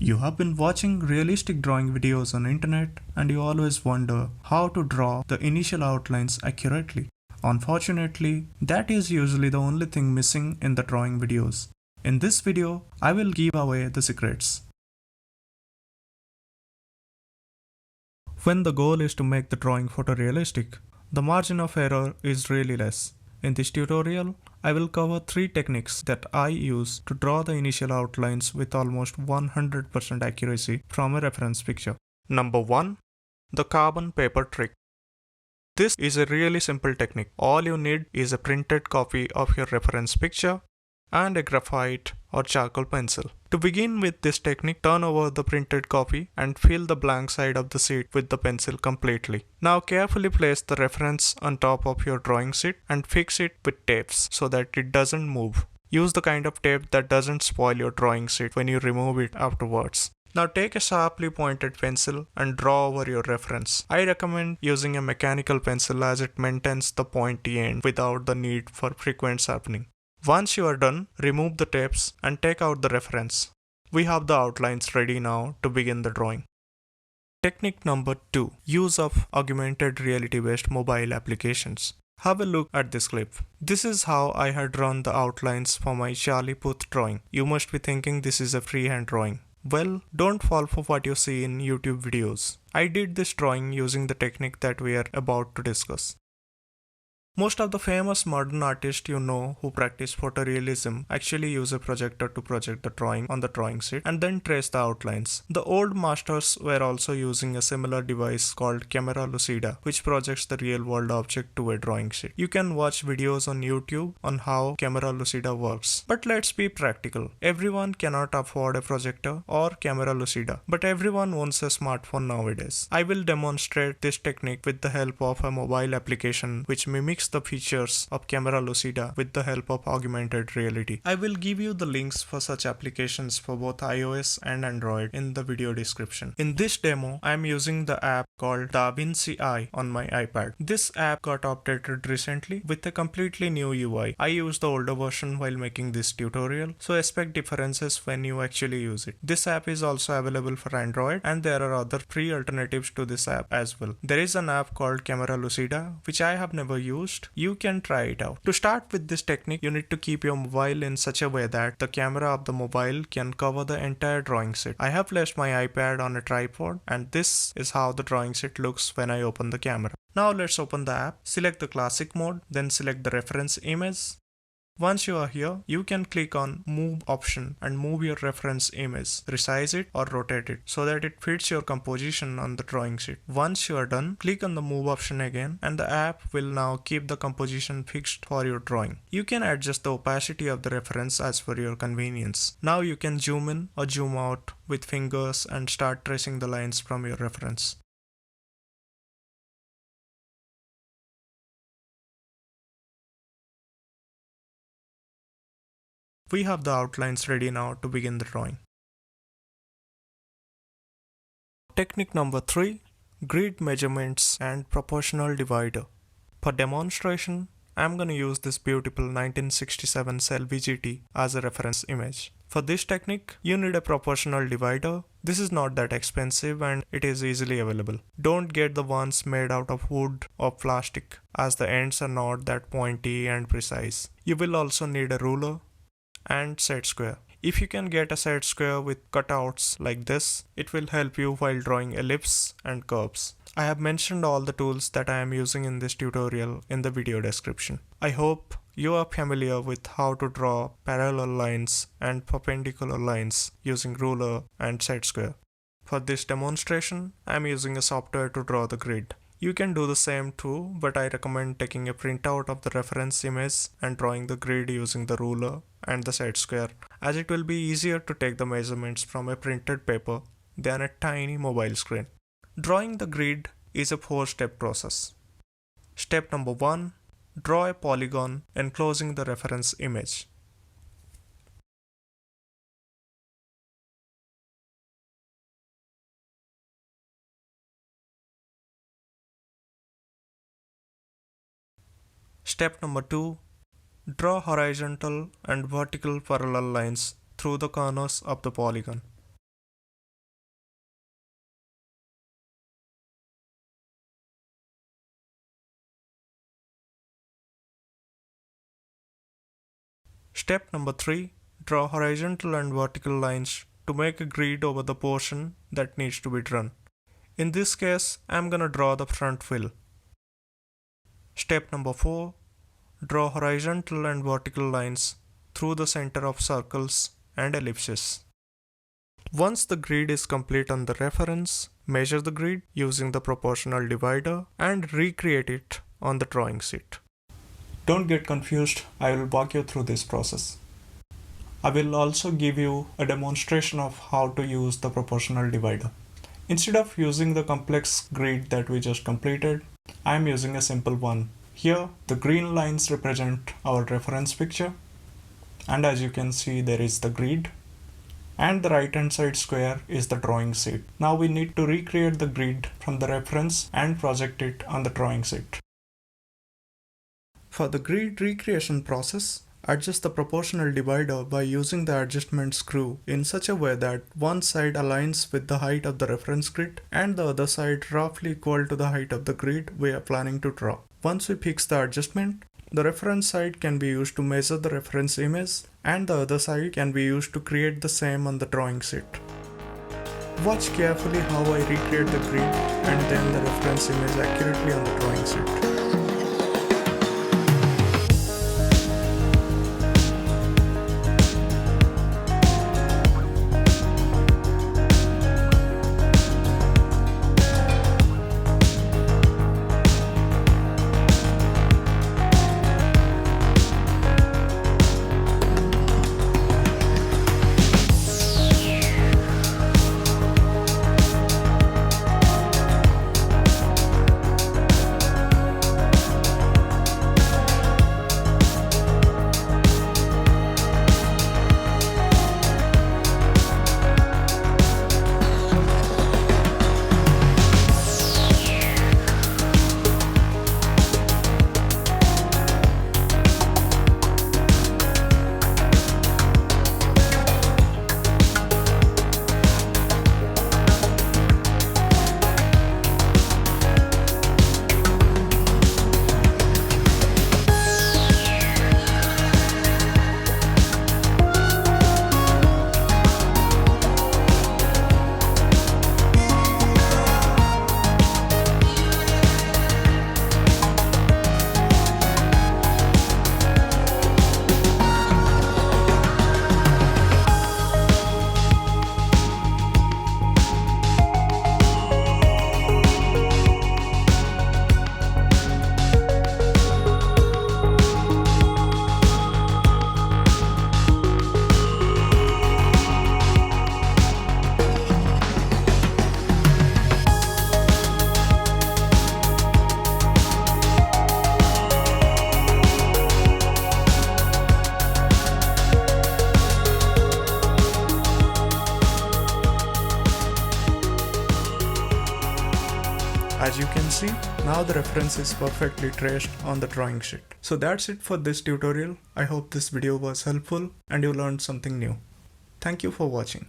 You have been watching realistic drawing videos on internet and you always wonder how to draw the initial outlines accurately. Unfortunately, that is usually the only thing missing in the drawing videos. In this video, I will give away the secrets. When the goal is to make the drawing photorealistic, the margin of error is really less. In this tutorial, I will cover 3 techniques that I use to draw the initial outlines with almost 100% accuracy from a reference picture. Number 1. The carbon paper trick. This is a really simple technique. All you need is a printed copy of your reference picture and a graphite or charcoal pencil. To begin with this technique, turn over the printed copy and fill the blank side of the sheet with the pencil completely. Now carefully place the reference on top of your drawing sheet and fix it with tapes so that it doesn't move. Use the kind of tape that doesn't spoil your drawing sheet when you remove it afterwards. Now take a sharply pointed pencil and draw over your reference. I recommend using a mechanical pencil as it maintains the pointy end without the need for frequent sharpening. Once you are done, remove the tapes and take out the reference. We have the outlines ready now to begin the drawing. Technique number 2. Use of augmented reality based mobile applications. Have a look at this clip. This is how I had drawn the outlines for my Charlie Puth drawing. You must be thinking this is a freehand drawing. Well, don't fall for what you see in YouTube videos. I did this drawing using the technique that we are about to discuss. Most of the famous modern artists you know who practice photorealism actually use a projector to project the drawing on the drawing sheet and then trace the outlines. The old masters were also using a similar device called camera lucida, which projects the real world object to a drawing sheet. You can watch videos on YouTube on how camera lucida works. But let's be practical. Everyone cannot afford a projector or camera lucida, but everyone owns a smartphone nowadays. I will demonstrate this technique with the help of a mobile application which mimics the features of camera lucida with the help of augmented reality. I will give you the links for such applications for both iOS and Android in the video description. In this demo, I am using the app called DaVinci Eye on my iPad. This app got updated recently with a completely new UI. I used the older version while making this tutorial, so expect differences when you actually use it. This app is also available for Android and there are other free alternatives to this app as well. There is an app called Camera Lucida which I have never used. You can try it out. To start with this technique, you need to keep your mobile in such a way that the camera of the mobile can cover the entire drawing sheet. I have placed my iPad on a tripod and this is how the drawing sheet looks when I open the camera. Now let's open the app, select the classic mode, then select the reference image. Once you are here, you can click on Move option and move your reference image, resize it or rotate it so that it fits your composition on the drawing sheet. Once you are done, click on the Move option again and the app will now keep the composition fixed for your drawing. You can adjust the opacity of the reference as per your convenience. Now you can zoom in or zoom out with fingers and start tracing the lines from your reference. We have the outlines ready now to begin the drawing. Technique number 3. Grid measurements and proportional divider. For demonstration, I am going to use this beautiful 1967 Cell VGT as a reference image. For this technique, you need a proportional divider. This is not that expensive and it is easily available. Don't get the ones made out of wood or plastic as the ends are not that pointy and precise. You will also need a ruler and set square. If you can get a set square with cutouts like this, it will help you while drawing ellipses and curves. I have mentioned all the tools that I am using in this tutorial in the video description. I hope you are familiar with how to draw parallel lines and perpendicular lines using ruler and set square. For this demonstration, I am using a software to draw the grid. You can do the same too, but I recommend taking a printout of the reference image and drawing the grid using the ruler and the set square, as it will be easier to take the measurements from a printed paper than a tiny mobile screen. Drawing the grid is a 4-step process. Step number 1. Draw a polygon enclosing the reference image. Step number 2. Draw horizontal and vertical parallel lines through the corners of the polygon. Step number 3. Draw horizontal and vertical lines to make a grid over the portion that needs to be drawn. In this case, I'm gonna draw the front wheel. Step number 4. Draw horizontal and vertical lines through the center of circles and ellipses. Once the grid is complete on the reference, measure the grid using the proportional divider and recreate it on the drawing sheet. Don't get confused, I will walk you through this process. I will also give you a demonstration of how to use the proportional divider. Instead of using the complex grid that we just completed, I am using a simple one. Here, the green lines represent our reference picture, and as you can see, there is the grid, and the right hand side square is the drawing sheet. Now we need to recreate the grid from the reference and project it on the drawing sheet. For the grid recreation process, adjust the proportional divider by using the adjustment screw in such a way that one side aligns with the height of the reference grid and the other side roughly equal to the height of the grid we are planning to draw. Once we fix the adjustment, the reference side can be used to measure the reference image and the other side can be used to create the same on the drawing sheet. Watch carefully how I recreate the grid and then the reference image accurately on the drawing sheet. As you can see, now the reference is perfectly traced on the drawing sheet. So that's it for this tutorial. I hope this video was helpful and you learned something new. Thank you for watching.